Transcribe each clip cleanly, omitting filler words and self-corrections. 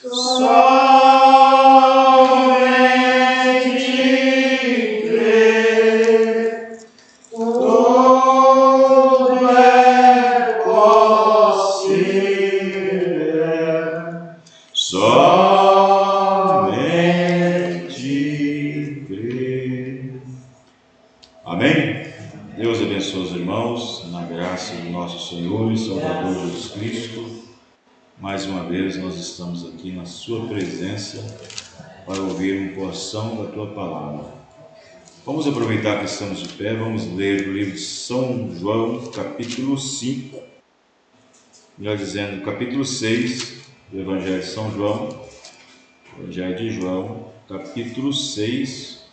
somente crer, tudo é possível, somente crer. Amém? Deus abençoe os irmãos, na graça do nosso Senhor e Salvador Jesus Cristo. Mais uma vez nós estamos aqui na sua presença para ouvir uma porção da tua palavra. Vamos aproveitar que estamos de pé, vamos ler o livro de São João, capítulo 5, melhor dizendo, capítulo 6 do Evangelho de São João, Evangelho de João, capítulo 6,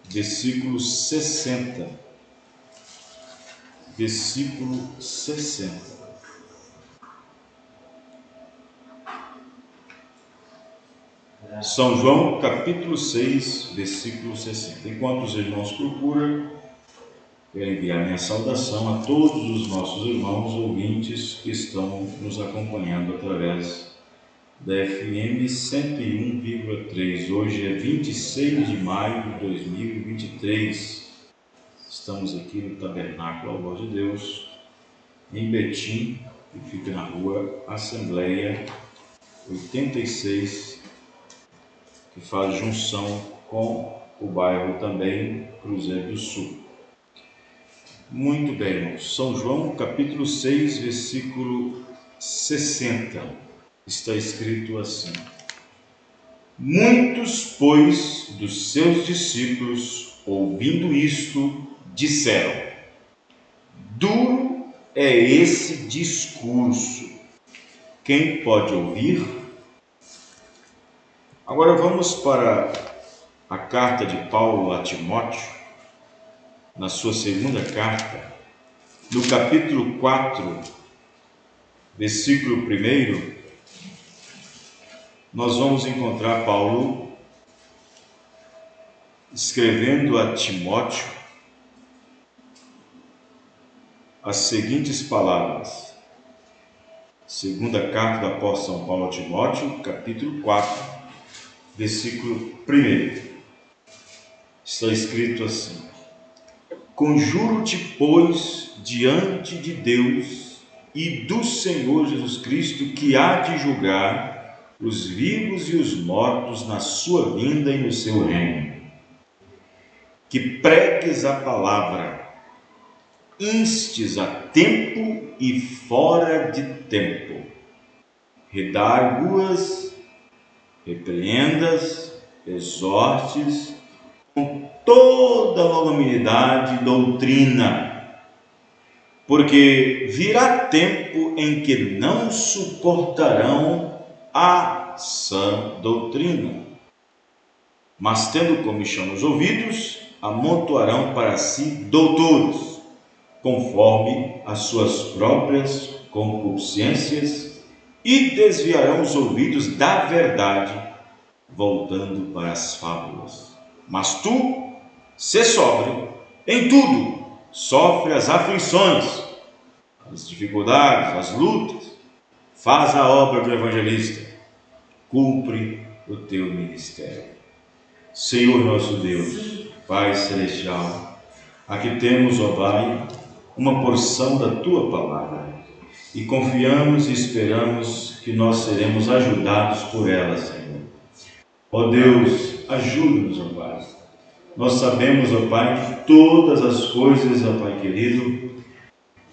versículo 60. Versículo 60. São João, capítulo 6, versículo 60. Enquanto os irmãos procuram, quero enviar minha saudação a todos os nossos irmãos ouvintes que estão nos acompanhando através da FM 101,3. Hoje é 26 de maio de 2023. Estamos aqui no Tabernáculo ao Voz de Deus, em Betim, que fica na rua Assembleia 86, que faz junção com o bairro também Cruzeiro do Sul. Muito bem, irmãos. São João, capítulo 6, versículo 60. Está escrito assim: Muitos, pois, dos seus discípulos, ouvindo isto, disseram: Duro é esse discurso, quem pode ouvir? Agora vamos para a carta de Paulo a Timóteo, na sua segunda carta, no capítulo 4, versículo 1, nós vamos encontrar Paulo escrevendo a Timóteo as seguintes palavras. Segunda carta do apóstolo São Paulo a Timóteo, capítulo 4, versículo 1. Está escrito assim: Conjuro-te, pois, diante de Deus e do Senhor Jesus Cristo, que há de julgar os vivos e os mortos na sua vinda e no seu reino, que pregues a palavra, instes a tempo e fora de tempo, redargue-as, repreendas, exortes com toda longanimidade e doutrina, porque virá tempo em que não suportarão a sã doutrina, mas tendo comichão nos ouvidos, amontoarão para si doutores, conforme as suas próprias concupiscências, e desviarão os ouvidos da verdade, voltando para as fábulas. Mas tu, sê sóbrio em tudo, sofre as aflições, as dificuldades, as lutas, faz a obra do evangelista, cumpre o teu ministério. Senhor nosso Deus, Pai Celestial, aqui temos, ó Pai, uma porção da Tua Palavra, e confiamos e esperamos que nós seremos ajudados por ela, Senhor. Ó Deus, ajuda-nos, ó Pai. Nós sabemos, ó Pai, que todas as coisas, ó Pai querido,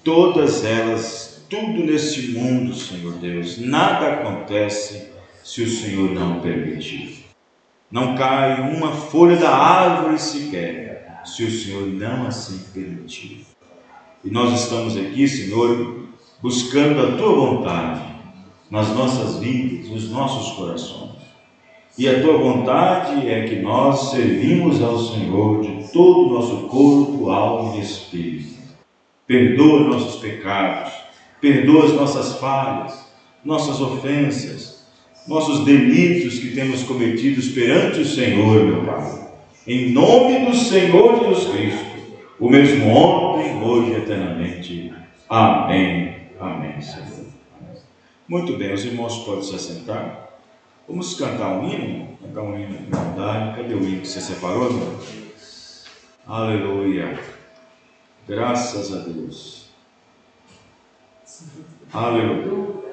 todas elas, tudo neste mundo, Senhor Deus, nada acontece se o Senhor não permitir. Não cai uma folha da árvore sequer, se o Senhor não assim permitir. E nós estamos aqui, Senhor, buscando a Tua vontade nas nossas vidas, nos nossos corações. E a Tua vontade é que nós servimos ao Senhor de todo o nosso corpo, alma e espírito. Perdoa nossos pecados, perdoa as nossas falhas, nossas ofensas, nossos delitos que temos cometidos perante o Senhor, meu Pai. Em nome do Senhor Jesus Cristo, o mesmo ontem, hoje e eternamente. Amém. Amém, Senhor. Muito bem, os irmãos podem se assentar. Vamos cantar um hino? Cantar um hino de verdade. Cadê o hino que você separou, meu? Aleluia. Graças a Deus. Aleluia.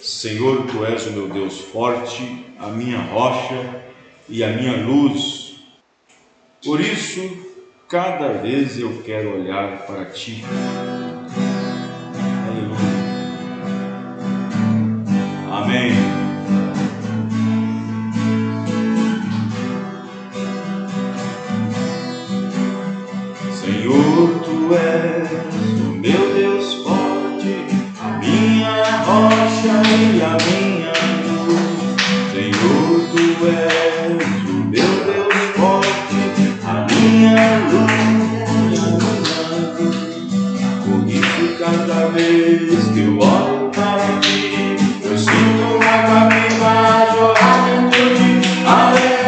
Senhor, Tu és o meu Deus forte, a minha rocha e a minha luz. Por isso, cada vez eu quero olhar para Ti. Aleluia. Amém. Senhor, Tu és o meu Deus forte, a minha rocha e a minha luz. Senhor, Tu és o meu Deus forte, a minha luz, por isso cada vez que eu olho para Ti, eu sinto uma água viva jorrar dentro de mim. Aleluia.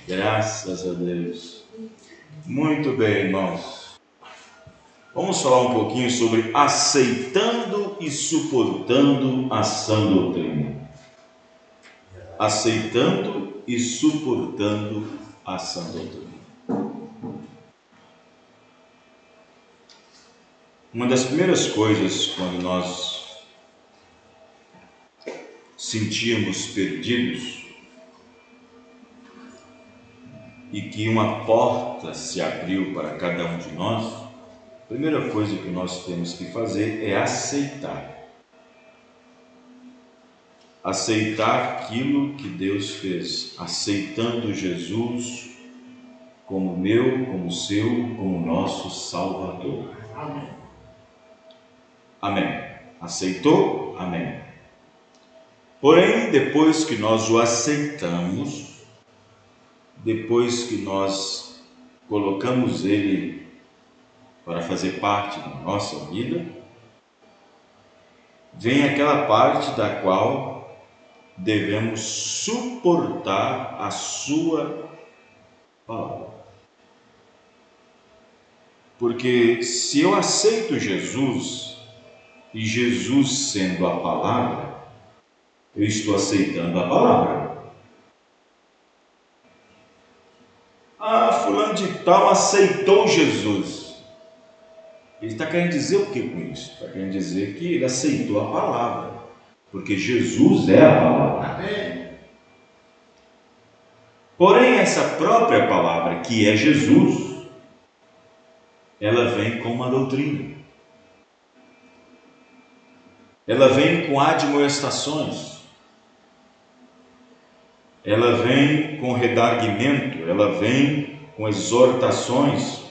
Graças a Deus. Muito bem, irmãos. Vamos falar um pouquinho sobre aceitando e suportando a sã doutrina. Aceitando e suportando a sã doutrina. Uma das primeiras coisas quando nós sentíamos perdidos e que uma porta se abriu para cada um de nós, a primeira coisa que nós temos que fazer é aceitar. Aceitar aquilo que Deus fez, aceitando Jesus como meu, como seu, como nosso Salvador. Amém. Amém. Aceitou? Amém. Porém, depois que nós o aceitamos, depois que nós colocamos ele para fazer parte da nossa vida, vem aquela parte da qual devemos suportar a sua palavra. Porque se eu aceito Jesus, e Jesus sendo a palavra, eu estou aceitando a palavra. Ah, fulano de tal aceitou Jesus. Ele está querendo dizer o que com isso? Está querendo dizer que ele aceitou a palavra, porque Jesus é a palavra. Amém. Porém, essa própria palavra, que é Jesus, ela vem com uma doutrina. Ela vem com admoestações. Ela vem com redarguimento, ela vem com exortações.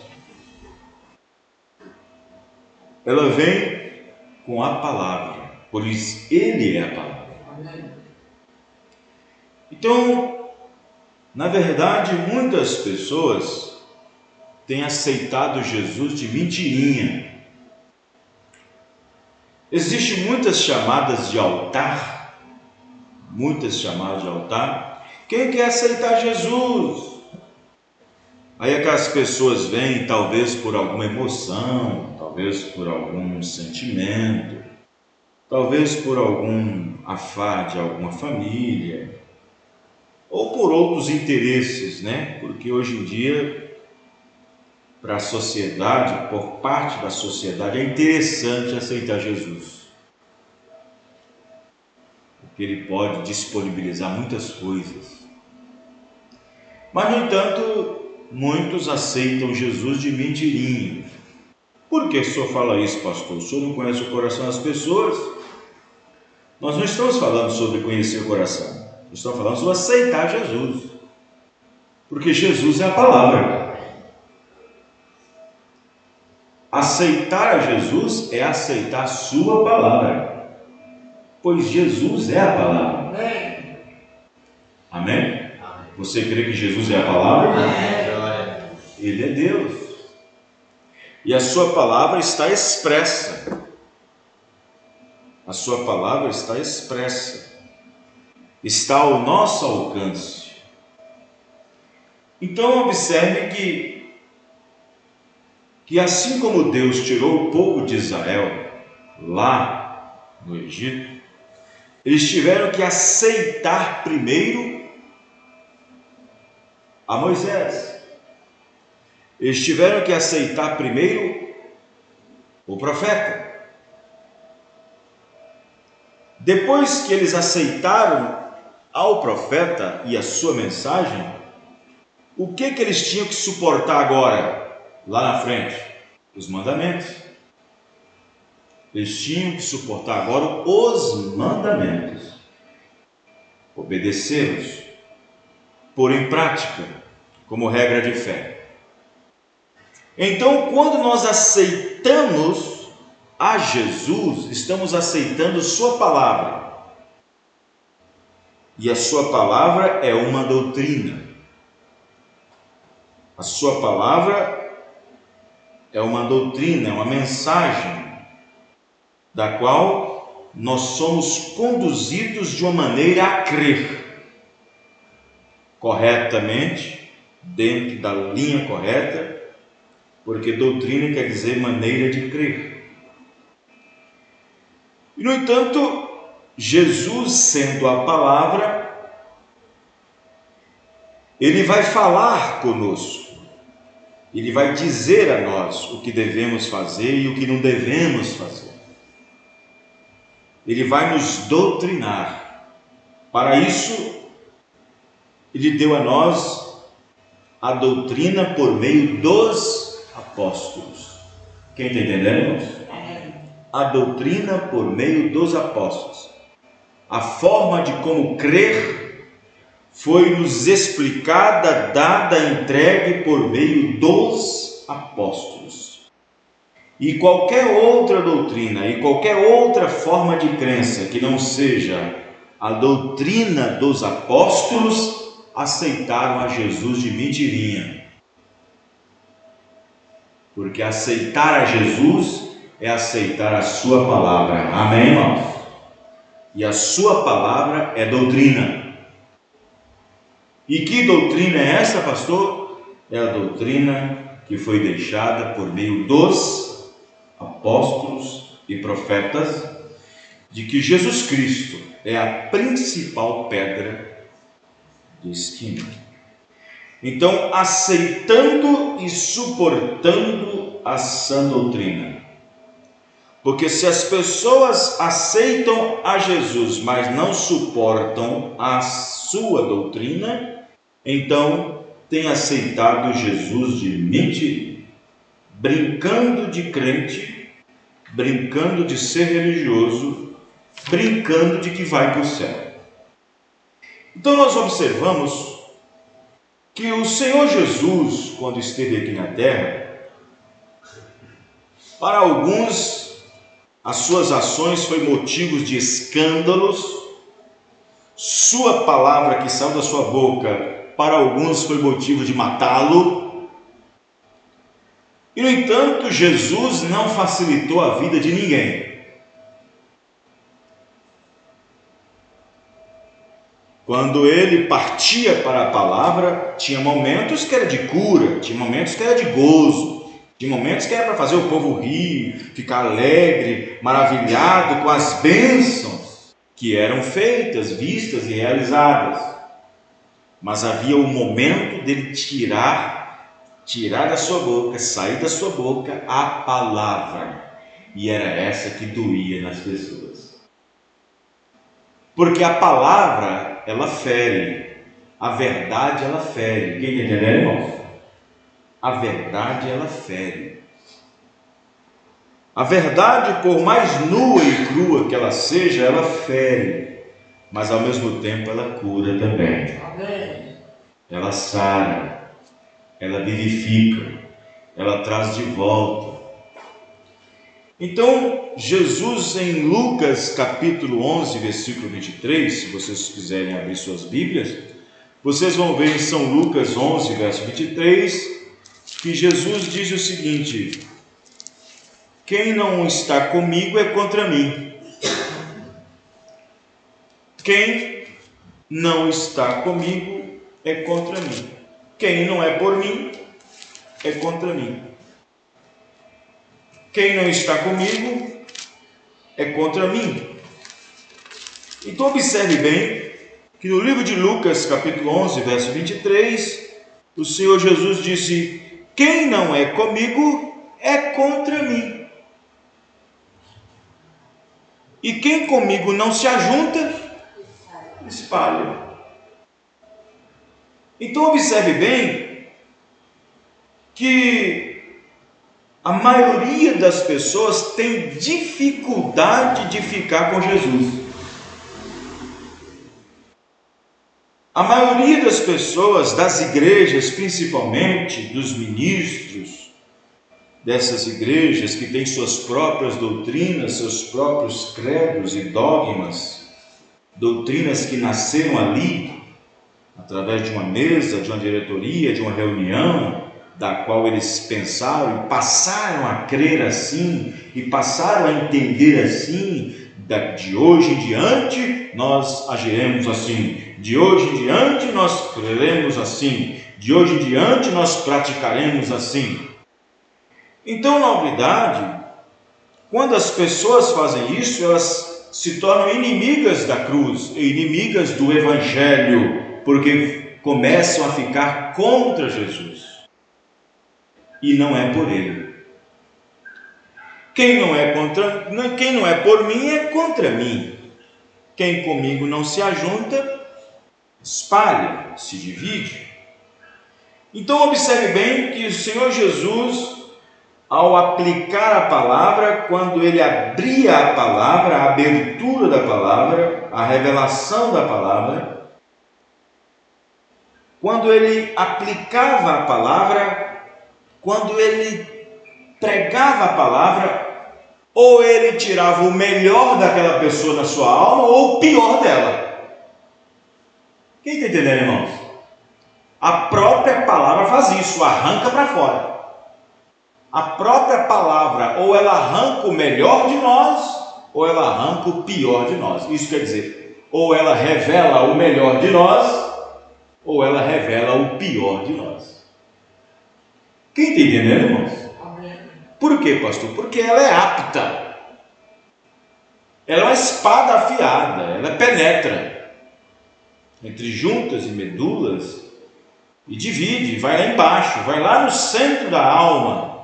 Ela vem com a palavra, pois Ele é a palavra. Amém. Então, na verdade, muitas pessoas têm aceitado Jesus de mentirinha. Existem muitas chamadas de altar, Quem quer aceitar Jesus? Aí aquelas pessoas vêm, talvez por alguma emoção, talvez por algum sentimento, talvez por algum afã de alguma família, ou por outros interesses, né? Porque hoje em dia, para a sociedade, por parte da sociedade, é interessante aceitar Jesus. Porque ele pode disponibilizar muitas coisas. Mas, no entanto, muitos aceitam Jesus de mentirinha. Por que o senhor fala isso, pastor? O senhor não conhece o coração das pessoas? Nós não estamos falando sobre conhecer o coração. Nós estamos falando sobre aceitar Jesus. Porque Jesus é a palavra. Aceitar a Jesus é aceitar a sua palavra. Pois Jesus é a palavra. Amém. Amém? Você crê que Jesus é a palavra? Amém. Ele é Deus. E a sua palavra está expressa. A sua palavra está expressa. Está ao nosso alcance. Então observe que assim como Deus tirou o povo de Israel lá no Egito, eles tiveram que aceitar primeiro a Moisés. Eles tiveram que aceitar primeiro o profeta. Depois que eles aceitaram ao profeta e a sua mensagem, o que eles tinham que suportar agora, lá na frente? Os mandamentos. Eles tinham que suportar agora os mandamentos, obedecê-los, pôr em prática como regra de fé. Então, quando nós aceitamos a Jesus, estamos aceitando sua palavra. E a sua palavra é uma doutrina. A sua palavra é uma doutrina, é uma mensagem da qual nós somos conduzidos de uma maneira a crer corretamente, dentro da linha correta, porque doutrina quer dizer maneira de crer. E, no entanto, Jesus, sendo a palavra, ele vai falar conosco, ele vai dizer a nós o que devemos fazer e o que não devemos fazer. Ele vai nos doutrinar. Para isso, ele deu a nós a doutrina por meio dos apóstolos. Quem está entendendo, irmãos? A doutrina por meio dos apóstolos. A forma de como crer foi nos explicada, dada, entregue por meio dos apóstolos. E qualquer outra doutrina e qualquer outra forma de crença que não seja a doutrina dos apóstolos, aceitaram a Jesus de mentirinha. Porque aceitar a Jesus é aceitar a sua palavra. Amém, irmãos? E a sua palavra é doutrina. E que doutrina é essa, pastor? É a doutrina que foi deixada por meio dos apóstolos e profetas, de que Jesus Cristo é a principal pedra de esquina. Então, aceitando e suportando a sã doutrina. Porque se as pessoas aceitam a Jesus, mas não suportam a sua doutrina, então tem aceitado Jesus de mentira, brincando de crente, brincando de ser religioso, brincando de que vai para o céu. Então nós observamos que o Senhor Jesus, quando esteve aqui na terra, para alguns as suas ações foi motivos de escândalos, sua palavra que saiu da sua boca, para alguns foi motivo de matá-lo. E no entanto, Jesus não facilitou a vida de ninguém. Quando ele partia para a palavra, tinha momentos que era de cura, tinha momentos que era de gozo, tinha momentos que era para fazer o povo rir, ficar alegre, maravilhado com as bênçãos que eram feitas, vistas e realizadas. Mas havia o momento dele tirar da sua boca, sair da sua boca a palavra. E era essa que doía nas pessoas. Porque a palavra, ela fere. A verdade, ela fere. Quem entendeu, irmãos? A verdade, ela fere. A verdade, por mais nua e crua que ela seja, ela fere. Mas ao mesmo tempo ela cura também. Ela sara. Ela vivifica. Ela traz de volta. Então, Jesus em Lucas capítulo 11, versículo 23, se vocês quiserem abrir suas Bíblias, vocês vão ver em São Lucas 11, verso 23, que Jesus diz o seguinte: quem não está comigo é contra mim. Quem não está comigo é contra mim. Quem não é por mim é contra mim. Quem não está comigo é contra mim. Então observe bem que no livro de Lucas, capítulo 11, verso 23, o Senhor Jesus disse: quem não é comigo é contra mim. E quem comigo não se ajunta, espalha. Então observe bem que a maioria das pessoas tem dificuldade de ficar com Jesus. A maioria das pessoas, das igrejas, principalmente dos ministros dessas igrejas que têm suas próprias doutrinas, seus próprios credos e dogmas, doutrinas que nasceram ali, através de uma mesa, de uma diretoria, de uma reunião, da qual eles pensaram e passaram a crer assim, e passaram a entender assim: de hoje em diante nós agiremos assim, de hoje em diante nós creremos assim, de hoje em diante nós praticaremos assim. Então, na verdade, quando as pessoas fazem isso, elas se tornam inimigas da cruz, inimigas do Evangelho, porque começam a ficar contra Jesus. E não é por ele. Quem não é por mim é contra mim. Quem comigo não se ajunta, espalha, se divide. Então observe bem que o Senhor Jesus, ao aplicar a palavra, quando ele abria a palavra, a abertura da palavra, a revelação da palavra, quando ele aplicava a palavra, quando ele pregava a palavra, ou ele tirava o melhor daquela pessoa na sua alma, ou o pior dela. Quem está entendendo, irmãos? A própria palavra faz isso, arranca para fora. A própria palavra, ou ela arranca o melhor de nós, ou ela arranca o pior de nós. Isso quer dizer, ou ela revela o melhor de nós, ou ela revela o pior de nós. Quem está entendendo, irmãos? Por quê, pastor? Porque ela é apta. Ela é uma espada afiada, ela penetra entre juntas e medulas e divide, vai lá embaixo, vai lá no centro da alma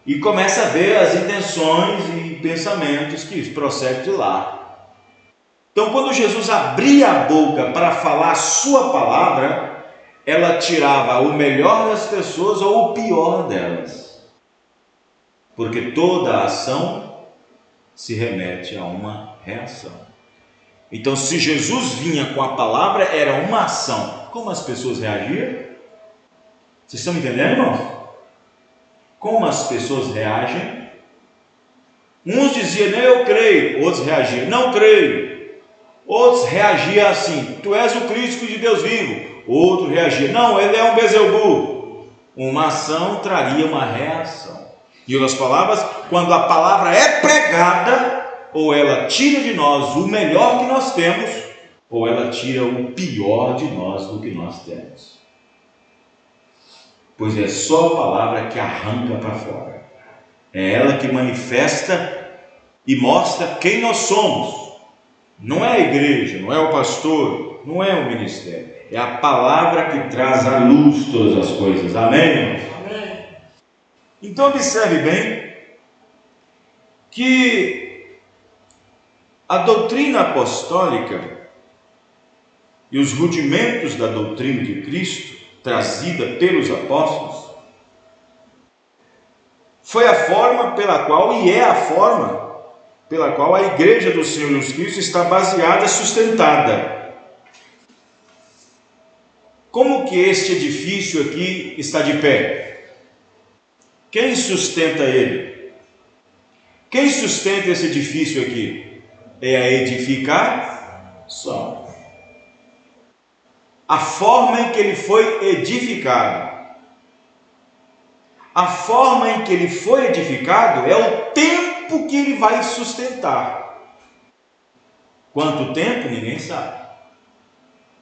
e começa a ver as intenções e pensamentos que procedem de lá. Então, quando Jesus abria a boca para falar a sua palavra, ela tirava o melhor das pessoas ou o pior delas. Porque toda ação se remete a uma reação. Então, se Jesus vinha com a palavra, era uma ação. Como as pessoas reagiam? Vocês estão me entendendo, irmãos? Como as pessoas reagem? Uns diziam, eu creio. Outros reagiam, não creio. Outros reagiam assim, tu és o Cristo de Deus vivo. Outro reagia, não, ele é um Beelzebul. Uma ação traria uma reação. Em outras palavras, quando a palavra é pregada, ou ela tira de nós o melhor que nós temos, ou ela tira o pior de nós do que nós temos. Pois é só a palavra que arranca para fora. É ela que manifesta e mostra quem nós somos. Não é a igreja, não é o pastor, não é o ministério. É a palavra que traz à luz todas as coisas. Amém, irmãos? Então observe bem que a doutrina apostólica e os rudimentos da doutrina de Cristo, trazida pelos apóstolos, foi a forma pela qual, e é a forma pela qual a igreja do Senhor Jesus Cristo está baseada, sustentada. Como que este edifício aqui está de pé? Quem sustenta ele? Quem sustenta esse edifício aqui? É a edificação. A forma em que ele foi edificado. A forma em que ele foi edificado é o tempo que ele vai sustentar. Quanto tempo? Ninguém sabe.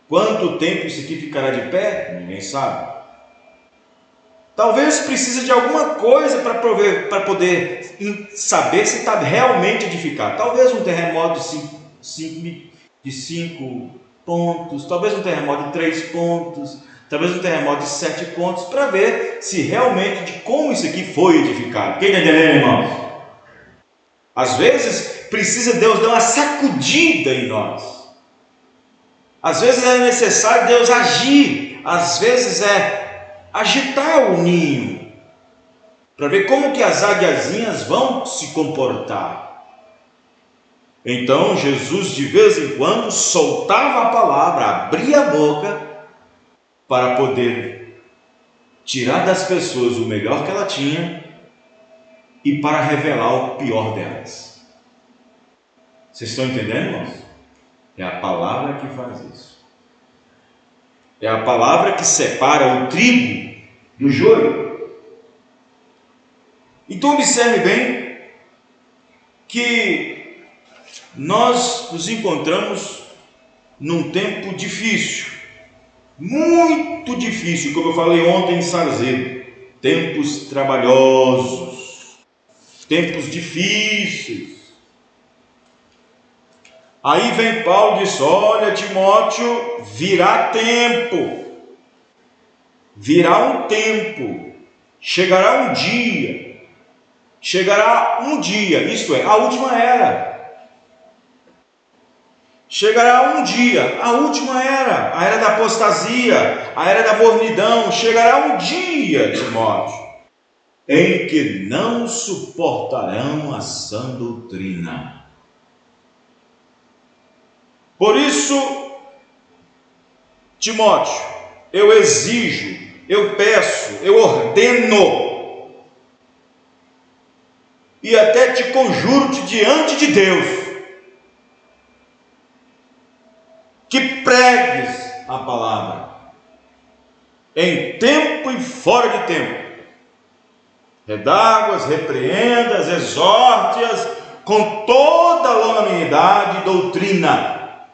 Quanto tempo isso aqui ficará de pé? Ninguém sabe. Talvez precise de alguma coisa para poder saber se está realmente edificado. Talvez um terremoto de 5 pontos, talvez um terremoto de 3 pontos, talvez um terremoto de 7 pontos, para ver se realmente de como isso aqui foi edificado. Quem está entendendo, irmãos? Às vezes precisa Deus dar uma sacudida em nós. Às vezes é necessário Deus agir. Às vezes é agitar o ninho, para ver como que as águiazinhas vão se comportar. Então Jesus de vez em quando soltava a palavra, abria a boca, para poder tirar das pessoas o melhor que ela tinha, e para revelar o pior delas. Vocês estão entendendo, irmãos? É a palavra que faz isso. É a palavra que separa o trigo do joio. Então observe bem que nós nos encontramos num tempo difícil, muito difícil, como eu falei ontem em Sarzedo, tempos trabalhosos, tempos difíceis. Aí vem Paulo e diz, olha Timóteo, virá tempo, virá um tempo, chegará um dia, isto é, a última era. Chegará um dia, a última era, a era da apostasia, a era da mornidão. Chegará um dia, Timóteo, em que não suportarão a sã doutrina. Por isso, Timóteo, eu exijo, eu peço, eu ordeno e até te conjuro-te diante de Deus que pregues a palavra em tempo e fora de tempo. Redargue-as, repreendas, exorte-as com toda a longanimidade e doutrina,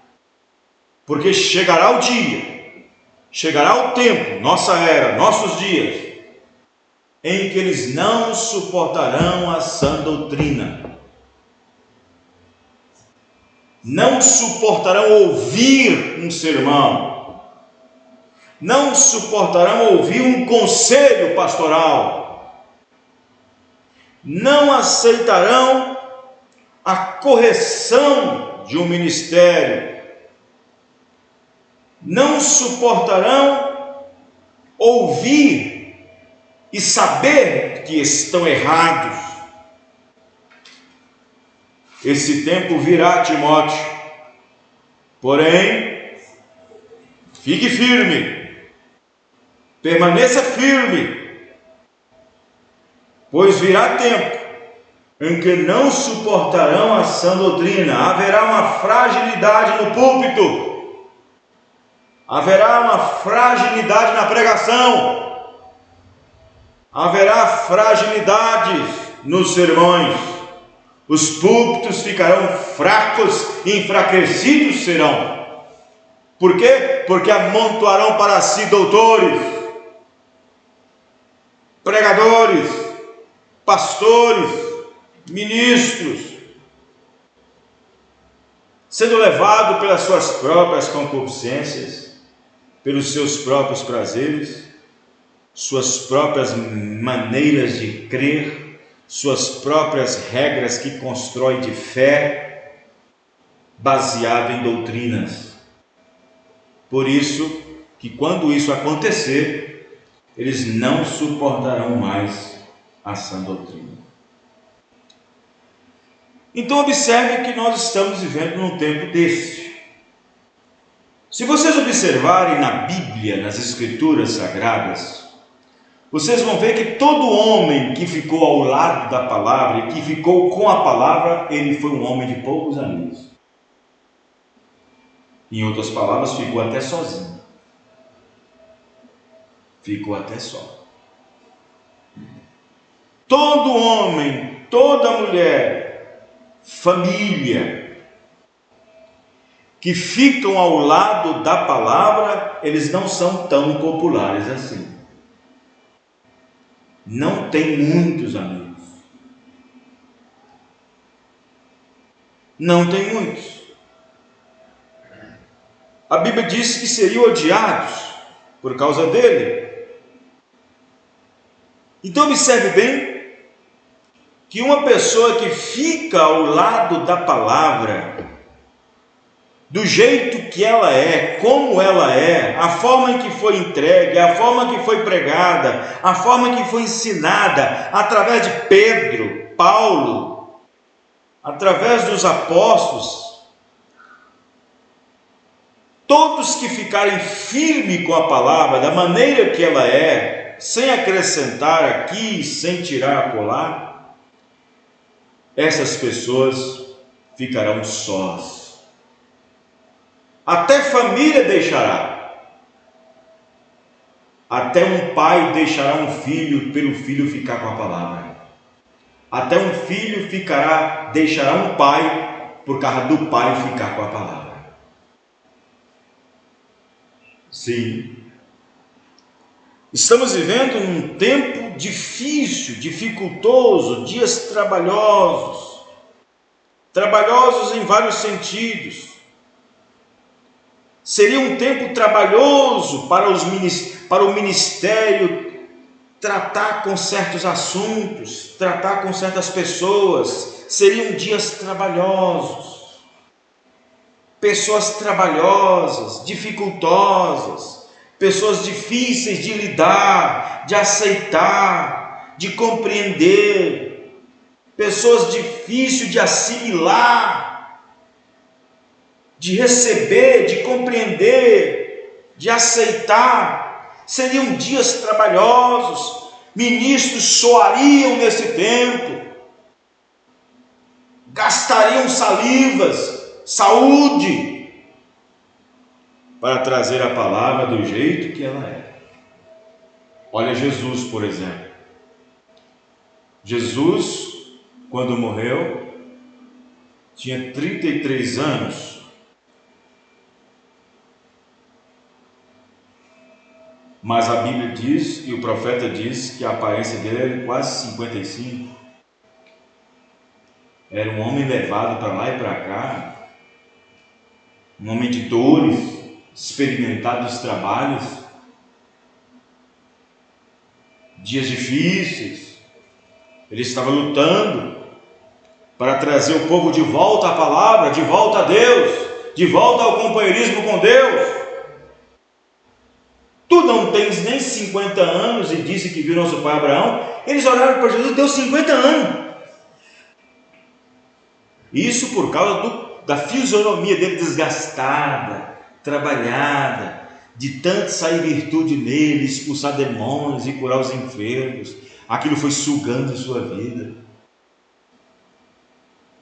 porque chegará o dia, chegará o tempo, nossa era, nossos dias, em que eles não suportarão a sã doutrina, não suportarão ouvir um sermão, não suportarão ouvir um conselho pastoral, não aceitarão a correção de um ministério, não suportarão ouvir e saber que estão errados. Esse tempo virá, Timóteo, porém, fique firme, permaneça firme, pois virá tempo em que não suportarão a sã doutrina. Haverá uma fragilidade no púlpito, haverá uma fragilidade na pregação, haverá fragilidades nos sermões. Os púlpitos ficarão fracos e enfraquecidos serão. Por quê? Porque amontoarão para si doutores, pregadores, pastores, ministros, sendo levado pelas suas próprias concupiscências, pelos seus próprios prazeres, suas próprias maneiras de crer, suas próprias regras que constrói de fé, baseado em doutrinas. Por isso que quando isso acontecer, eles não suportarão mais a sã doutrina. Então observe que nós estamos vivendo num tempo deste. Se vocês observarem na Bíblia, nas Escrituras Sagradas, vocês vão ver que todo homem que ficou ao lado da palavra e que ficou com a palavra, ele foi um homem de poucos amigos. Em outras palavras, ficou até sozinho. Ficou até só. Todo homem, toda mulher, família, que ficam ao lado da palavra, eles não são tão populares assim. Não tem muitos amigos. Não tem muitos. A Bíblia diz que seriam odiados por causa dele. Então observe bem que uma pessoa que fica ao lado da palavra, do jeito que ela é, como ela é, a forma em que foi entregue, a forma que foi pregada, a forma que foi ensinada, através de Pedro, Paulo, através dos apóstolos, todos que ficarem firmes com a palavra, da maneira que ela é, sem acrescentar aqui, sem tirar acolá, essas pessoas ficarão sós. Até família deixará. Até um pai deixará um filho pelo filho ficar com a palavra. Até um filho deixará um pai por causa do pai ficar com a palavra. Sim. Estamos vivendo num tempo difícil, dificultoso, dias trabalhosos. Trabalhosos em vários sentidos. Seria um tempo trabalhoso para o ministério tratar com certos assuntos, tratar com certas pessoas. Seriam dias trabalhosos. pessoas trabalhosas, dificultosas, pessoas difíceis de lidar, de aceitar, de compreender, pessoas difíceis de assimilar, de receber, de compreender, de aceitar. Seriam dias trabalhosos, ministros soariam nesse tempo, gastariam salivas, saúde, para trazer a palavra do jeito que ela é. Olha Jesus, por exemplo. Jesus, quando morreu, tinha 33 anos. Mas a Bíblia diz, e o profeta diz, que a aparência dele era quase 55. Era um homem levado para lá e para cá, um homem de dores, experimentado os trabalhos, dias difíceis. Ele estava lutando para trazer o povo de volta à palavra, de volta a Deus, de volta ao companheirismo com Deus. Tu não tens nem 50 anos e disse que viu nosso pai Abraão. Eles oraram para Jesus, deu 50 anos. Isso por causa da fisionomia dele desgastada, trabalhada, de tanto sair virtude nele, expulsar demônios e curar os enfermos. Aquilo foi sugando sua vida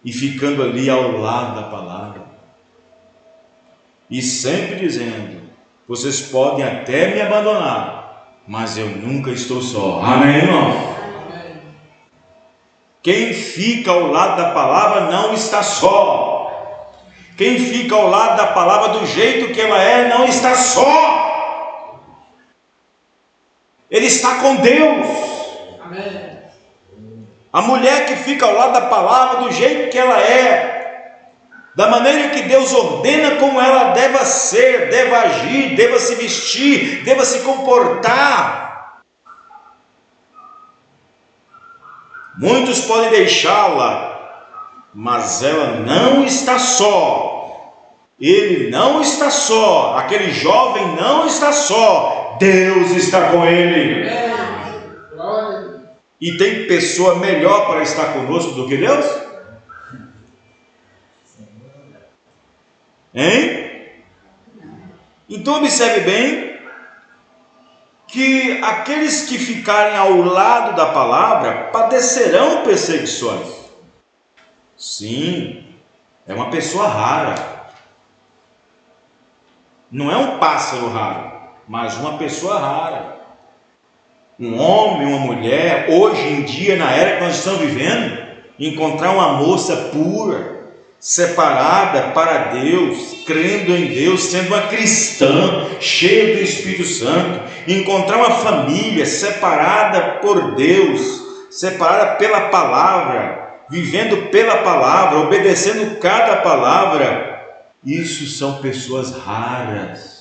e ficando ali ao lado da palavra, e sempre dizendo: vocês podem até me abandonar, mas eu nunca estou só. Amém, irmão? Amém. Quem fica ao lado da palavra não está só. Quem fica ao lado da palavra do jeito que ela é não está só. Ele está com Deus. Amém. A mulher que fica ao lado da palavra do jeito que ela é, da maneira que Deus ordena como ela deva ser, deva agir, deva se vestir, deva se comportar. Muitos podem deixá-la, mas ela não está só. Ele não está só. Aquele jovem não está só. Deus está com ele. E tem pessoa melhor para estar conosco do que Deus? Hein? Então observe bem que aqueles que ficarem ao lado da palavra padecerão perseguições. Sim, é uma pessoa rara. Não é um pássaro raro, mas uma pessoa rara. Um homem, uma mulher, hoje em dia, na era que nós estamos vivendo, encontrar uma moça pura, separada para Deus, crendo em Deus, sendo uma cristã, cheia do Espírito Santo, encontrar uma família separada por Deus, separada pela palavra, vivendo pela palavra, obedecendo cada palavra, isso são pessoas raras.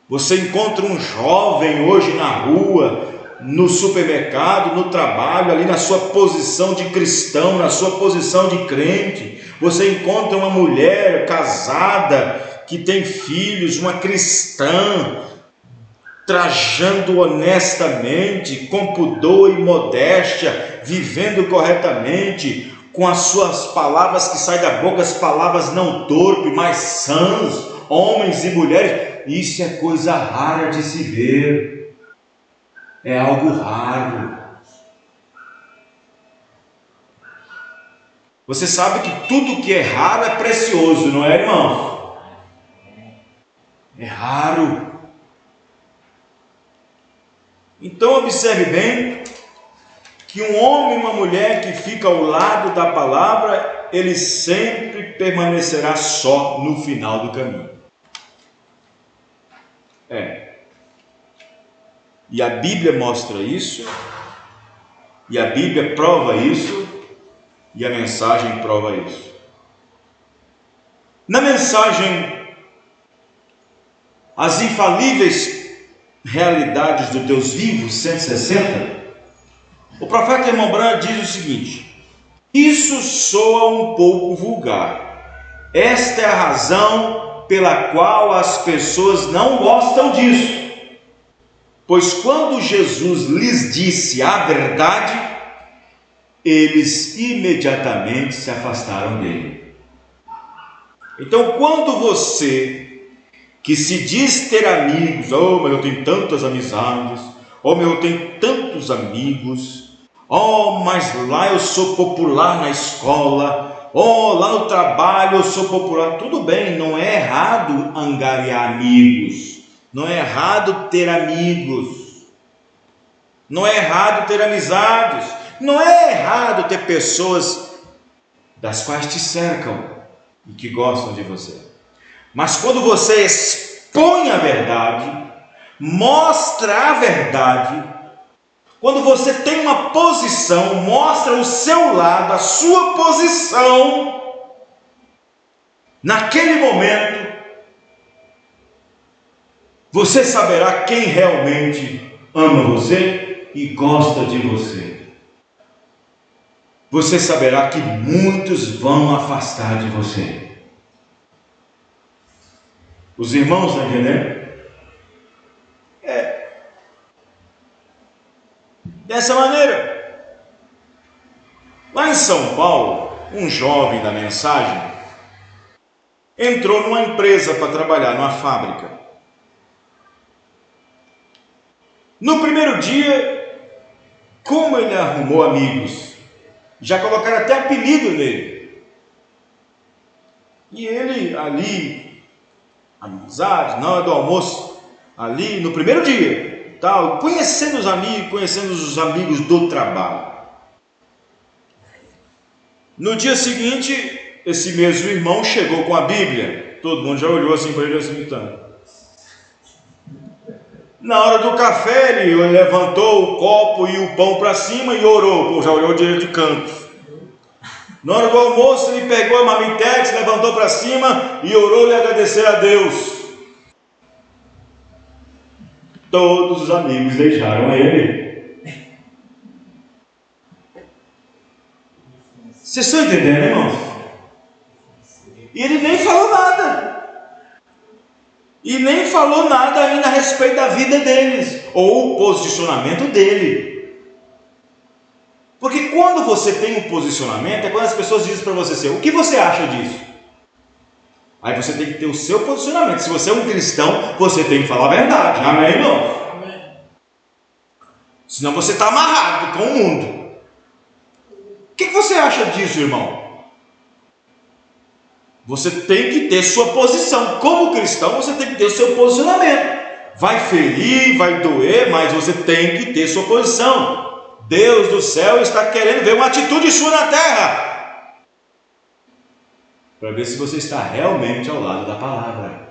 Você encontra um jovem hoje na rua, no supermercado, no trabalho, ali na sua posição de cristão, na sua posição de crente. Você encontra uma mulher casada, que tem filhos, uma cristã, trajando honestamente, com pudor e modéstia, vivendo corretamente, com as suas palavras que saem da boca, as palavras não torpes, mas sãs, homens e mulheres. Isso é coisa rara de se ver, é algo raro. Você sabe que tudo que é raro é precioso, não é, irmão? É raro. Então observe bem que um homem e uma mulher que fica ao lado da palavra, ele sempre permanecerá só no final do caminho. E a Bíblia mostra isso, e a Bíblia prova isso, e a mensagem prova isso. Na mensagem, as infalíveis realidades do Deus vivo, 160, o profeta Irmão Branham diz o seguinte: Isso soa um pouco vulgar. Esta é a razão pela qual as pessoas não gostam disso. Pois quando Jesus lhes disse a verdade, eles imediatamente se afastaram dele. Então, quando você, que se diz ter amigos, mas eu tenho tantas amizades, mas eu tenho tantos amigos, mas lá eu sou popular na escola, lá no trabalho eu sou popular. Tudo bem, não é errado angariar amigos, não é errado ter amigos, não é errado ter amizades, não é errado ter pessoas das quais te cercam e que gostam de você. Mas quando você expõe a verdade, mostra a verdade, quando você tem uma posição, mostra o seu lado, a sua posição, naquele momento, você saberá quem realmente ama você e gosta de você. Você saberá que muitos vão afastar de você. Os irmãos estão entendendo? Dessa maneira. Lá em São Paulo, um jovem da mensagem entrou numa empresa para trabalhar, numa fábrica. No primeiro dia, como ele arrumou amigos, já colocaram até apelido nele. E ele ali, amizade, na hora do almoço, ali no primeiro dia, tal, conhecendo os amigos do trabalho. No dia seguinte, esse mesmo irmão chegou com a Bíblia. Todo mundo já olhou assim para ele assim, tá. Na hora do café, ele levantou o copo e o pão para cima e orou. Já olhou direito de canto. Na hora do almoço, ele pegou a marmitex, levantou para cima e orou e agradeceu a Deus. Todos os amigos deixaram ele. Vocês estão entendendo, irmãos? E ele nem falou nada. E nem falou nada ainda a respeito da vida deles, ou o posicionamento dele. Porque quando você tem um posicionamento, é quando as pessoas dizem para você assim, o que você acha disso? Aí você tem que ter o seu posicionamento. Se você é um cristão, você tem que falar a verdade. Amém, irmão? Amém. Senão você está amarrado com o mundo. O que você acha disso, irmão? Você tem que ter sua posição. Como cristão, você tem que ter o seu posicionamento. Vai ferir, vai doer, mas você tem que ter sua posição. Deus do céu está querendo ver uma atitude sua na terra, para ver se você está realmente ao lado da palavra.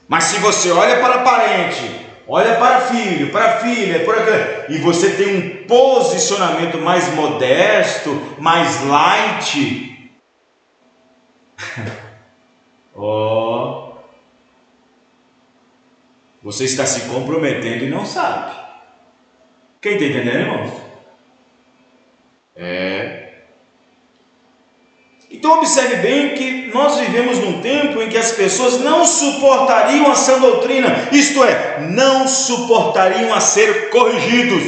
Mas se você olha para parente, olha para filho, para filha, e você tem um posicionamento mais modesto, mais light, você está se comprometendo e não sabe. Quem está entendendo, irmãos? Então observe bem que nós vivemos num tempo em que as pessoas não suportariam a sã doutrina, isto é, não suportariam a ser corrigidos,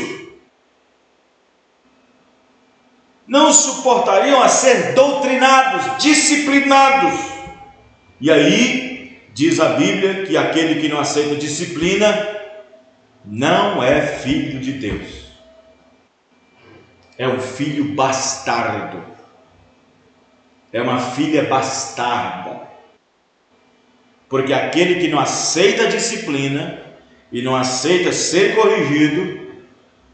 não suportariam a ser doutrinados, disciplinados. E aí diz a Bíblia que aquele que não aceita disciplina não é filho de Deus, é um filho bastardo. É uma filha bastarda. Porque aquele que não aceita a disciplina e não aceita ser corrigido,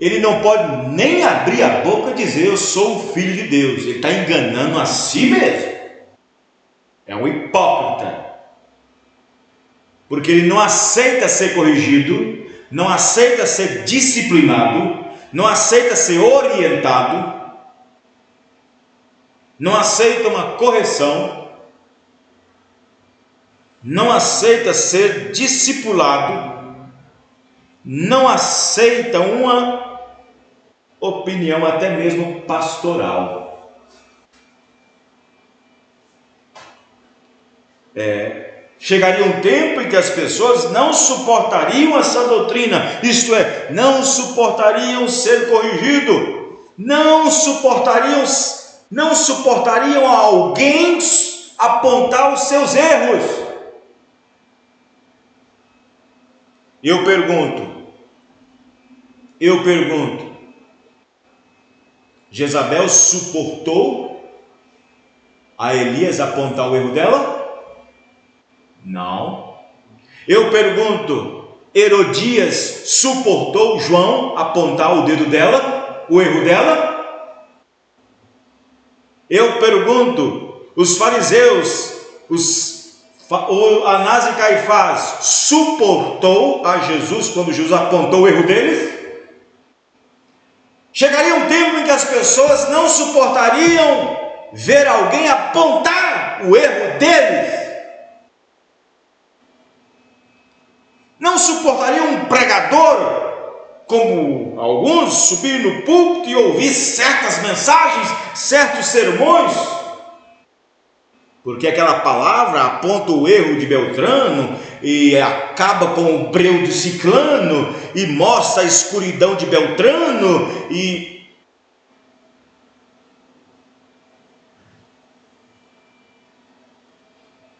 ele não pode nem abrir a boca e dizer eu sou o filho de Deus. Ele está enganando a si mesmo. É um hipócrita. Porque ele não aceita ser corrigido, não aceita ser disciplinado, não aceita ser orientado, não aceita uma correção, não aceita ser discipulado, não aceita uma opinião até mesmo pastoral. Chegaria um tempo em que as pessoas não suportariam a sã doutrina, isto é, não suportariam ser corrigido, não suportariam a alguém apontar os seus erros. Eu pergunto, Jezabel suportou a Elias apontar o erro dela? Não. Eu pergunto, Herodias suportou João apontar o dedo dela, o erro dela? Eu pergunto, os fariseus, Anás e Caifás suportou a Jesus quando Jesus apontou o erro deles? Chegaria um tempo em que as pessoas não suportariam ver alguém apontar o erro deles? Não suportariam um pregador, como alguns, subir no púlpito e ouvir certas mensagens, certos sermões? Porque aquela palavra aponta o erro de Beltrano e acaba com o breu de Ciclano e mostra a escuridão de Beltrano e...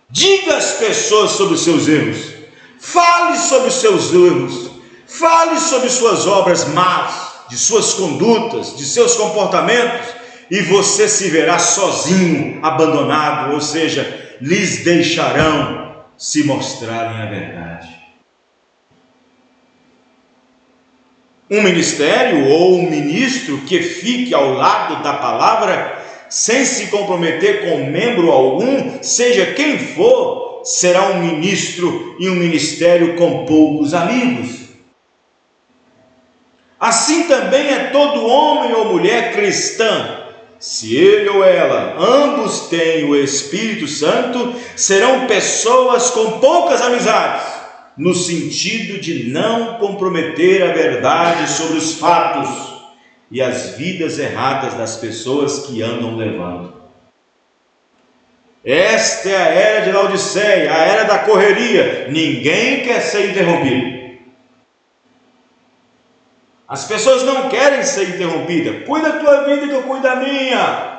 Diga às pessoas sobre os seus erros, fale sobre os seus erros, fale sobre suas obras más, de suas condutas, de seus comportamentos, e você se verá sozinho, abandonado, ou seja, lhes deixarão se mostrarem a verdade. Um ministério ou um ministro que fique ao lado da palavra, sem se comprometer com membro algum, seja quem for, será um ministro e um ministério com poucos amigos. Assim também é todo homem ou mulher cristã. Se ele ou ela, ambos têm o Espírito Santo, serão pessoas com poucas amizades, no sentido de não comprometer a verdade sobre os fatos e as vidas erradas das pessoas que andam levando. Esta é a era de Laodiceia, a era da correria. Ninguém quer ser interrompido. As pessoas não querem ser interrompidas. Cuida da tua vida que eu cuido da minha.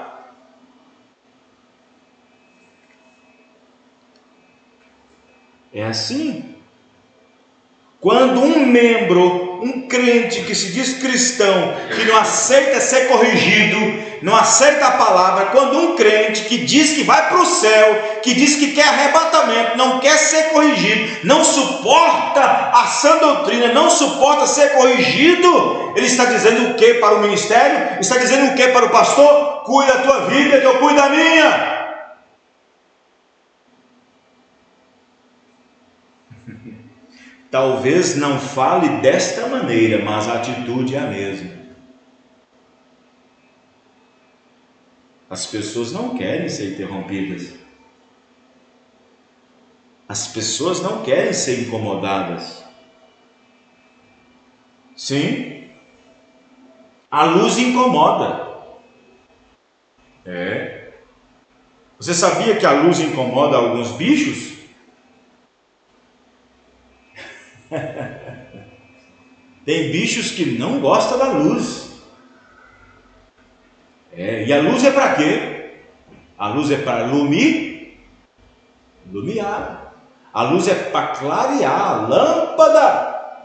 É assim. Quando um membro, um crente que se diz cristão, que não aceita ser corrigido, não aceita a palavra, quando um crente que diz que vai para o céu, que diz que quer arrebatamento, não quer ser corrigido, não suporta a sã doutrina, não suporta ser corrigido, ele está dizendo o que para o ministério? Está dizendo o que para o pastor? Cuida da tua vida que eu cuido da minha. Talvez não fale desta maneira, mas a atitude é a mesma. As pessoas não querem ser interrompidas. As pessoas não querem ser incomodadas. Sim, a luz incomoda. Você sabia que a luz incomoda alguns bichos? Tem bichos que não gostam da luz. E a luz é para quê? A luz é para iluminar. A luz é para clarear. A lâmpada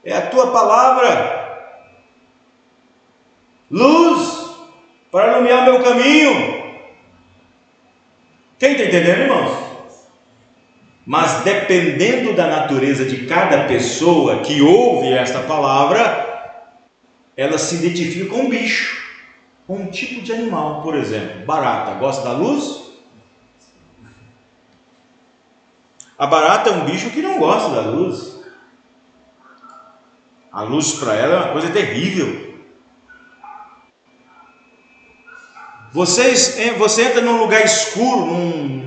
é a tua palavra. Luz para iluminar meu caminho. Quem está entendendo, irmãos? Mas dependendo da natureza de cada pessoa que ouve esta palavra, ela se identifica com um bicho, com um tipo de animal. Por exemplo, barata, gosta da luz? A barata é um bicho que não gosta da luz. A luz para ela é uma coisa terrível. Você entra num lugar escuro, num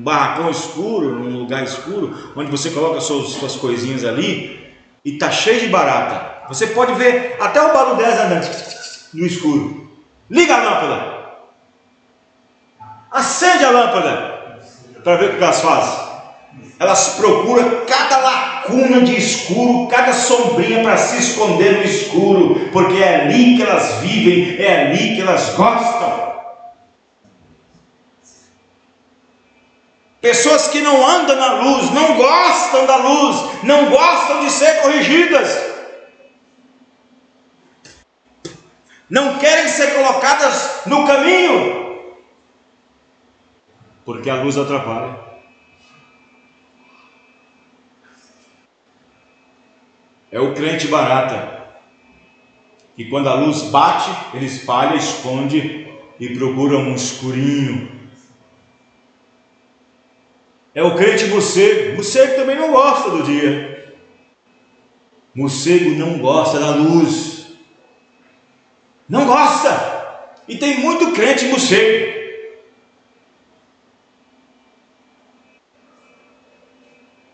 barracão escuro, num lugar escuro, onde você coloca suas coisinhas ali, e está cheio de barata. Você pode ver até o Balu 10 andando no escuro. Liga a lâmpada. Acende a lâmpada para ver o que elas fazem. Elas procuram cada lacuna de escuro, cada sombrinha para se esconder no escuro, porque é ali que elas vivem, é ali que elas gostam. Pessoas que não andam na luz, não gostam da luz, não gostam de ser corrigidas, não querem ser colocadas no caminho, porque a luz atrapalha. É o crente barata, que quando a luz bate, ele espalha, esconde e procura um escurinho. É o crente morcego. Morcego também não gosta do dia. Morcego não gosta da luz. Não gosta. E tem muito crente morcego.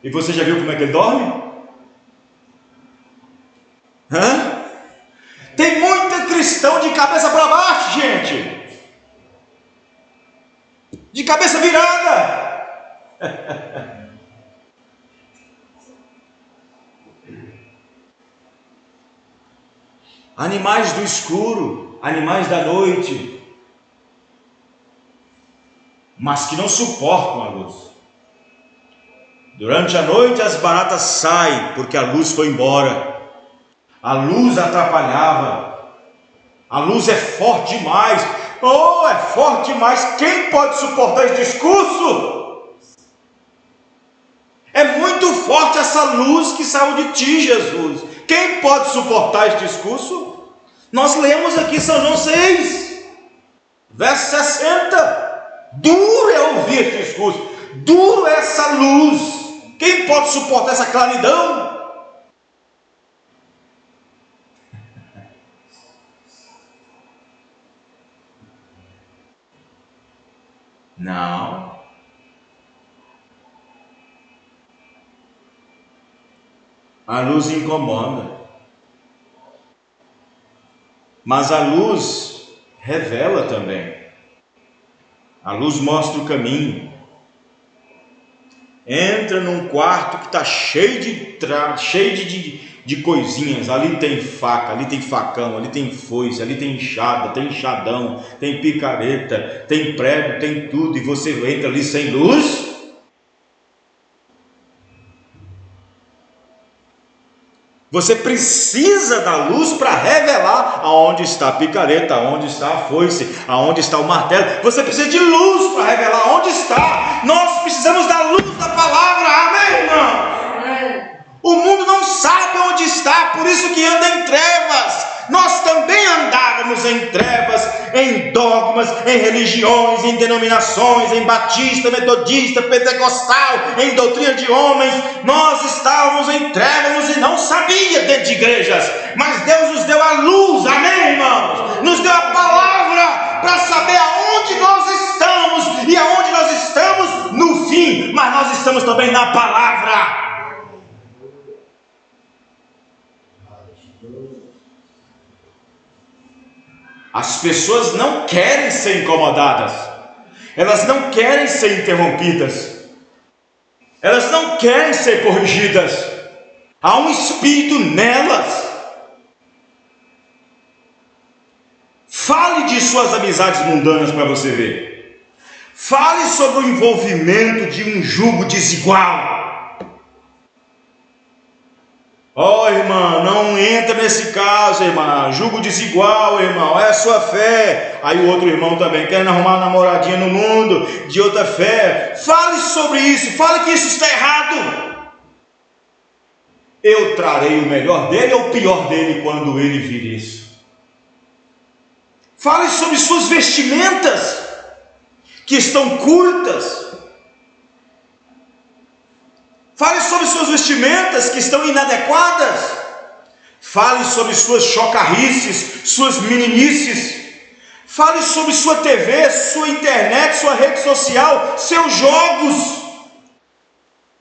E você já viu como é que ele dorme? Tem muito cristão de cabeça para baixo, gente. De cabeça virada. Animais do escuro, animais da noite, mas que não suportam a luz. Durante a noite as baratas saem porque a luz foi embora. A luz atrapalhava. A luz é forte demais. Oh, é forte demais. Quem pode suportar esse discurso? É muito forte essa luz que saiu de ti, Jesus. Quem pode suportar esse discurso? Nós lemos aqui São João 6, verso 60. Duro é ouvir esse discurso. Duro é essa luz. Quem pode suportar essa claridão? Não. A luz incomoda. Mas a luz revela também. A luz mostra o caminho. Entra num quarto que está cheio de coisinhas. Ali tem faca, ali tem facão, ali tem foice, ali tem enxada, tem enxadão, tem picareta, tem prego, tem tudo. E você entra ali sem luz. Você precisa da luz para revelar aonde está a picareta, aonde está a foice, aonde está o martelo. Você precisa de luz para revelar aonde está. Nós precisamos da luz da palavra. Amém, irmão? O mundo não sabe onde está, por isso que anda em trevas. Nós também andávamos em trevas, em dogmas, em religiões, em denominações, em batista, metodista, pentecostal, em doutrina de homens. Nós estávamos em trevas e não sabia dentro de igrejas, mas Deus nos deu a luz, amém, irmãos? Nos deu a palavra para saber aonde nós estamos e aonde nós estamos no fim, mas nós estamos também na palavra. As pessoas não querem ser incomodadas, elas não querem ser interrompidas, elas não querem ser corrigidas. Há um espírito nelas. Fale de suas amizades mundanas para você ver. Fale sobre o envolvimento de um jugo desigual. Oh, irmã, não entra nesse caso, irmã. Jugo desigual, irmão, é a sua fé. Aí o outro irmão também querendo arrumar uma namoradinha no mundo de outra fé. Fale sobre isso, fale que isso está errado. Eu trarei o melhor dele ou o pior dele quando ele vir isso. Fale sobre suas vestimentas que estão curtas. Fale sobre suas vestimentas que estão inadequadas. Fale sobre suas chocarrices, suas meninices. Fale sobre sua TV, sua internet, sua rede social, seus jogos.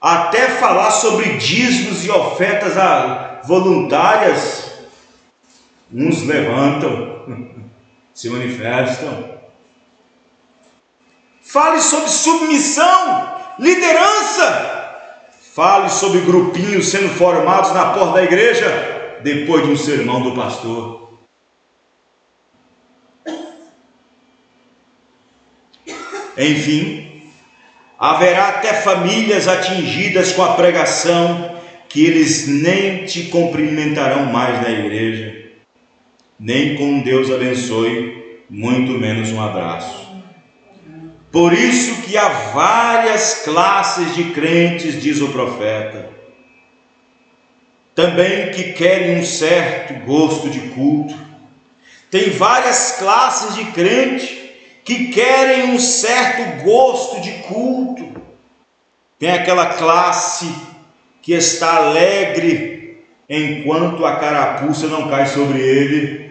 Até falar sobre dízimos e ofertas voluntárias. Uns levantam, se manifestam. Fale sobre submissão, liderança. Fale sobre grupinhos sendo formados na porta da igreja depois de um sermão do pastor. Enfim, haverá até famílias atingidas com a pregação que eles nem te cumprimentarão mais na igreja, nem com Deus abençoe, muito menos um abraço. Por isso que há várias classes de crentes, diz o profeta, também que querem um certo gosto de culto. Tem várias classes de crente que querem um certo gosto de culto. Tem aquela classe que está alegre enquanto a carapuça não cai sobre ele.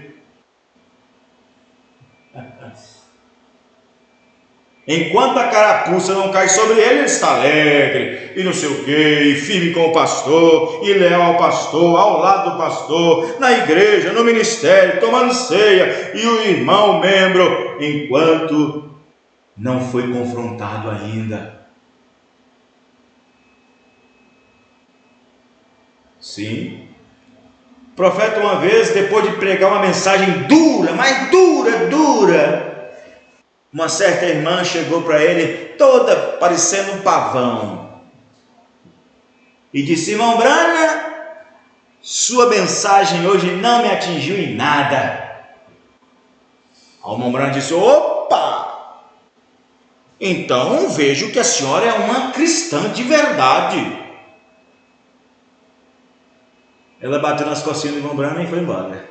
Enquanto a carapuça não cai sobre ele, ele está alegre, e não sei o quê, e firme com o pastor, e leal ao pastor, ao lado do pastor, na igreja, no ministério, tomando ceia, e o irmão membro, enquanto não foi confrontado ainda. Sim, o profeta uma vez, depois de pregar uma mensagem dura, mas dura, uma certa irmã chegou para ele, toda parecendo um pavão, e disse: irmão Brana, sua mensagem hoje não me atingiu em nada. O irmão Brana disse: opa, então vejo que a senhora é uma cristã de verdade. Ela bateu nas costinhas do irmão Brana e foi embora.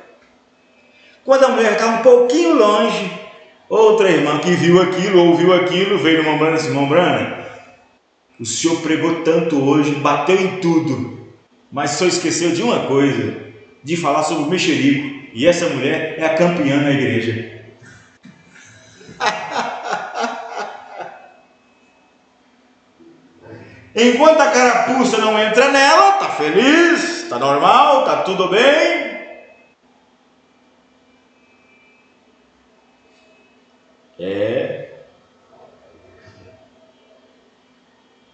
Quando a mulher estava um pouquinho longe, outra irmã que viu aquilo, ouviu aquilo, veio no irmão Brana e disse: irmão Brana, o senhor pregou tanto hoje, bateu em tudo, mas só esqueceu de uma coisa, de falar sobre o mexerico, e essa mulher é a campeã na igreja. Enquanto a carapuça não entra nela, está feliz, está normal, está tudo bem.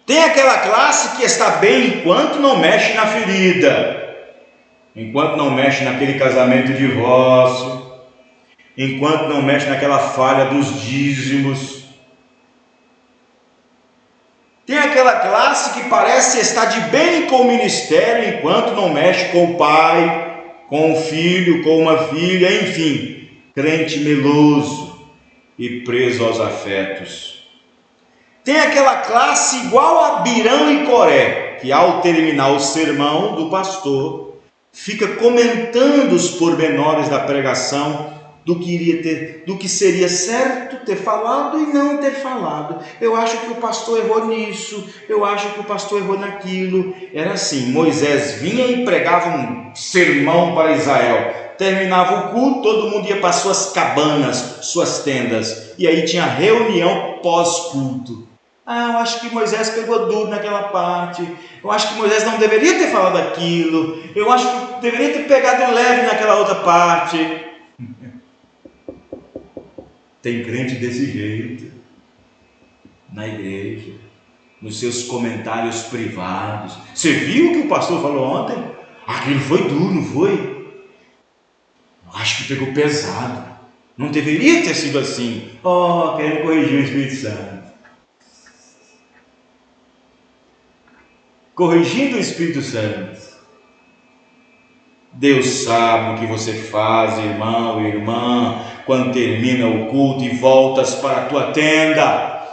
Tem aquela classe que está bem enquanto não mexe na ferida, enquanto não mexe naquele casamento de divórcio, enquanto não mexe naquela falha dos dízimos. Tem aquela classe que parece estar de bem com o ministério enquanto não mexe com o pai, com o filho, com uma filha, enfim, crente meloso e preso aos afetos. Tem aquela classe igual a Birão e Coré, que ao terminar o sermão do pastor, fica comentando os pormenores da pregação, do que seria certo ter falado e não ter falado. Eu acho que o pastor errou nisso, eu acho que o pastor errou naquilo. Era assim: Moisés vinha e pregava um sermão para Israel, terminava o culto, todo mundo ia para suas cabanas, suas tendas, e aí tinha reunião pós-culto. Eu acho que Moisés pegou duro naquela parte, eu acho que Moisés não deveria ter falado aquilo, eu acho que deveria ter pegado leve naquela outra parte. Tem crente desse jeito na igreja, nos seus comentários privados. Você viu o que o pastor falou ontem? Aquilo foi duro, não foi? Eu acho que pegou pesado, não deveria ter sido assim. Querendo corrigir o Espírito Santo. Corrigindo o Espírito Santo. Deus sabe o que você faz, irmão, irmã, quando termina o culto e voltas para a tua tenda.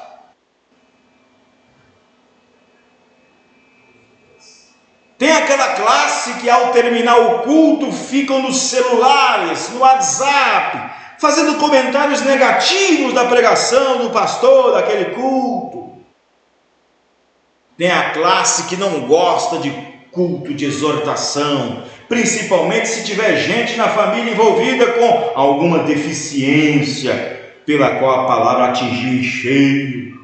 Tem aquela classe que ao terminar o culto ficam nos celulares, no WhatsApp, fazendo comentários negativos da pregação do pastor, daquele culto. Tem a classe que não gosta de culto de exortação, principalmente se tiver gente na família envolvida com alguma deficiência pela qual a palavra atingiu em cheio.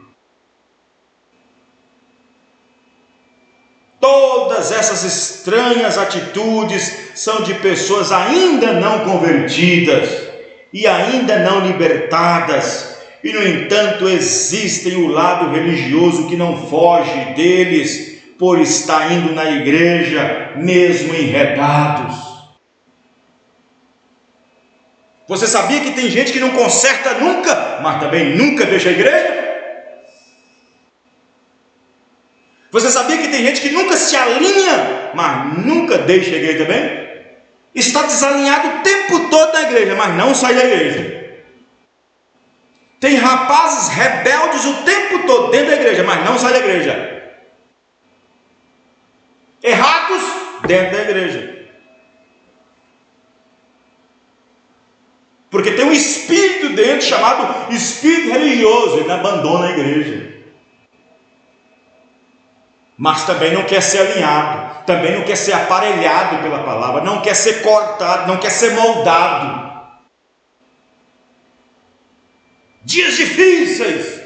Todas todas essas estranhas atitudes são de pessoas ainda não convertidas e ainda não libertadas. E, no entanto, existem o lado religioso que não foge deles, por estar indo na igreja, mesmo enredados. Você sabia que tem gente que não conserta nunca, mas também nunca deixa a igreja? Você sabia que tem gente que nunca se alinha, mas nunca deixa a igreja também? Está desalinhado o tempo todo na igreja, mas não sai da igreja. Tem rapazes rebeldes o tempo todo dentro da igreja, mas não sai da igreja. Errados dentro da igreja. Porque tem um espírito dentro chamado espírito religioso, ele abandona a igreja. Mas também não quer ser alinhado, também não quer ser aparelhado pela palavra, não quer ser cortado, não quer ser moldado. Dias difíceis,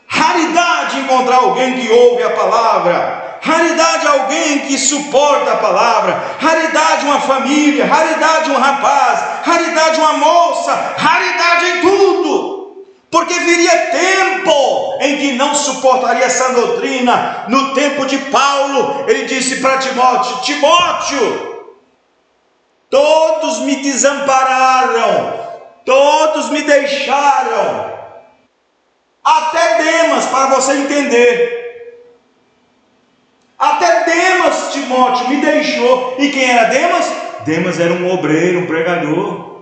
raridade encontrar alguém que ouve a palavra, raridade alguém que suporta a palavra, raridade uma família, raridade um rapaz, raridade uma moça, raridade em tudo. Porque viria tempo em que não suportaria essa doutrina. No tempo de Paulo, ele disse para Timóteo: Timóteo, todos me desampararam, todos me deixaram, até Demas, para você entender. Até Demas, Timóteo, me deixou. E quem era Demas? Demas era um obreiro, um pregador.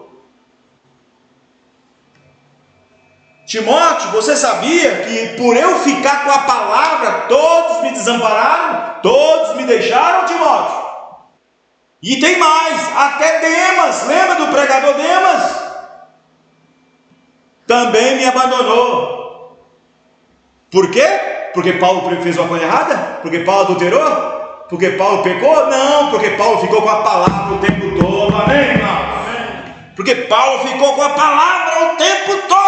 Timóteo, você sabia que por eu ficar com a palavra, todos me desampararam? Todos me deixaram, Timóteo? E tem mais, até Demas, lembra do pregador Demas? Também me abandonou. Por quê? Porque Paulo fez uma coisa errada? Porque Paulo adulterou? Porque Paulo pecou? Não, porque Paulo ficou com a palavra o tempo todo. Amém, irmão? Amém. Porque Paulo ficou com a palavra o tempo todo.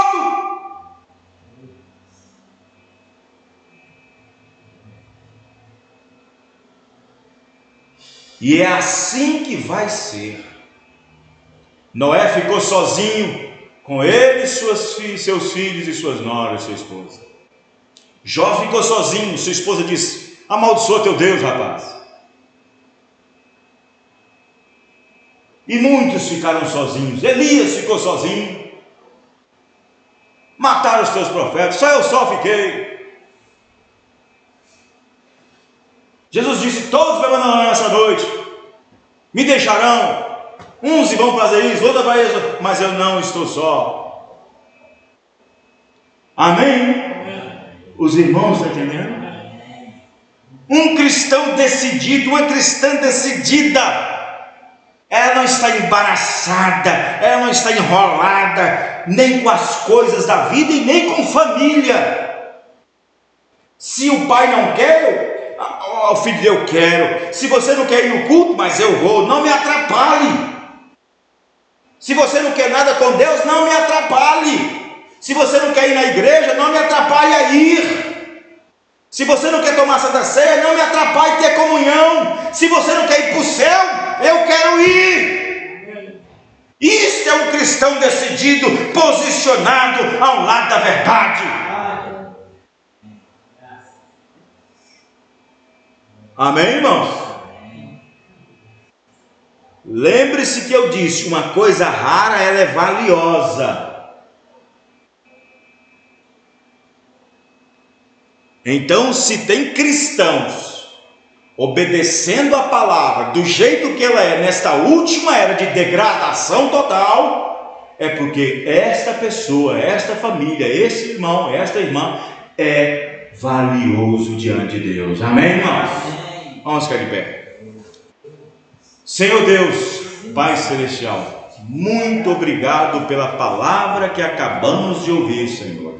E é assim que vai ser. Noé ficou sozinho, com ele, seus filhos e suas noras, sua esposa. Jó ficou sozinho, sua esposa disse: amaldiçoa teu Deus, rapaz. E muitos ficaram sozinhos. Elias ficou sozinho. Mataram os teus profetas, só eu fiquei. Jesus disse: todos me abandonarão essa noite, me deixarão, uns vão fazer isso, outros vão fazer isso, mas eu não estou só. Amém? Os irmãos estão entendendo? Um cristão decidido, uma cristã decidida, ela não está embaraçada, ela não está enrolada, nem com as coisas da vida e nem com família. Se o pai não quer, o filho de eu quero. Se você não quer ir no culto, mas eu vou, não me atrapalhe. Se você não quer nada com Deus, não me atrapalhe. Se você não quer ir na igreja, não me atrapalhe a ir. Se você não quer tomar Santa Ceia, não me atrapalhe ter comunhão. Se você não quer ir para o céu, eu quero ir. Isso é um cristão decidido, posicionado ao lado da verdade. Amém, irmãos? Lembre-se que eu disse, uma coisa rara, ela é valiosa. Então, se tem cristãos obedecendo a palavra do jeito que ela é nesta última era de degradação total, é porque esta pessoa, esta família, esse irmão, esta irmã é valioso diante de Deus. Amém, irmãos? Vamos ficar de pé. Senhor Deus, Pai Celestial, muito obrigado pela palavra que acabamos de ouvir, Senhor.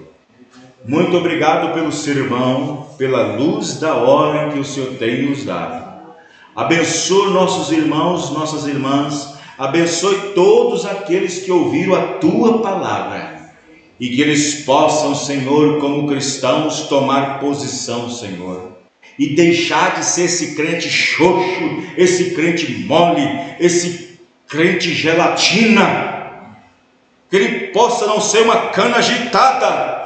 Muito obrigado pelo sermão, pela luz da hora que o Senhor tem nos dado. Abençoe nossos irmãos, nossas irmãs, abençoe todos aqueles que ouviram a Tua palavra. e que eles possam, Senhor, como cristãos, tomar posição, Senhor, e deixar de ser esse crente xoxo, esse crente mole, esse crente gelatina, que ele possa não ser uma cana agitada,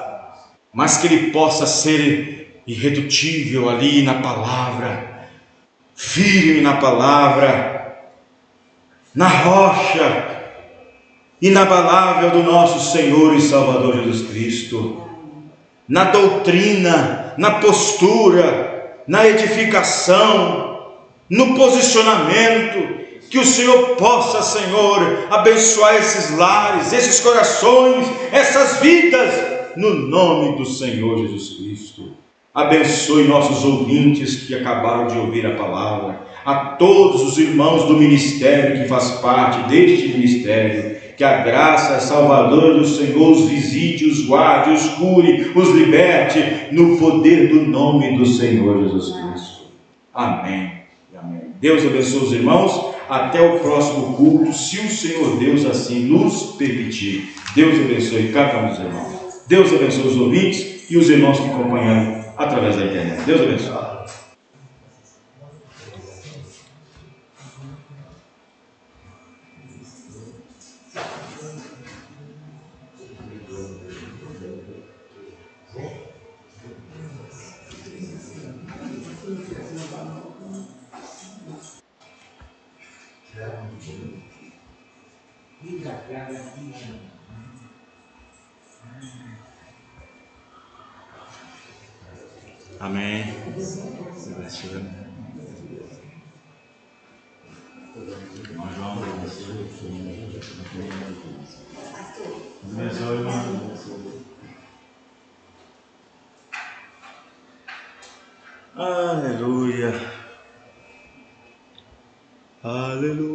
mas que ele possa ser irredutível ali na palavra, firme na palavra, na rocha inabalável do nosso Senhor e Salvador Jesus Cristo, na doutrina, na postura, na edificação, no posicionamento. Que o Senhor possa, Senhor, abençoar esses lares, esses corações, essas vidas, no nome do Senhor Jesus Cristo. Abençoe nossos ouvintes que acabaram de ouvir a palavra, a todos os irmãos do ministério que faz parte deste ministério. Que a graça salvadora do Senhor os visite, os guarde, os cure, os liberte, no poder do nome do Senhor Jesus Cristo. Amém. Amém. Deus abençoe os irmãos. Até o próximo culto, se o Senhor Deus assim nos permitir. Deus abençoe cada um dos irmãos. Deus abençoe os ouvintes e os irmãos que acompanham através da internet. Deus abençoe. Amém. Aleluia. Aleluia.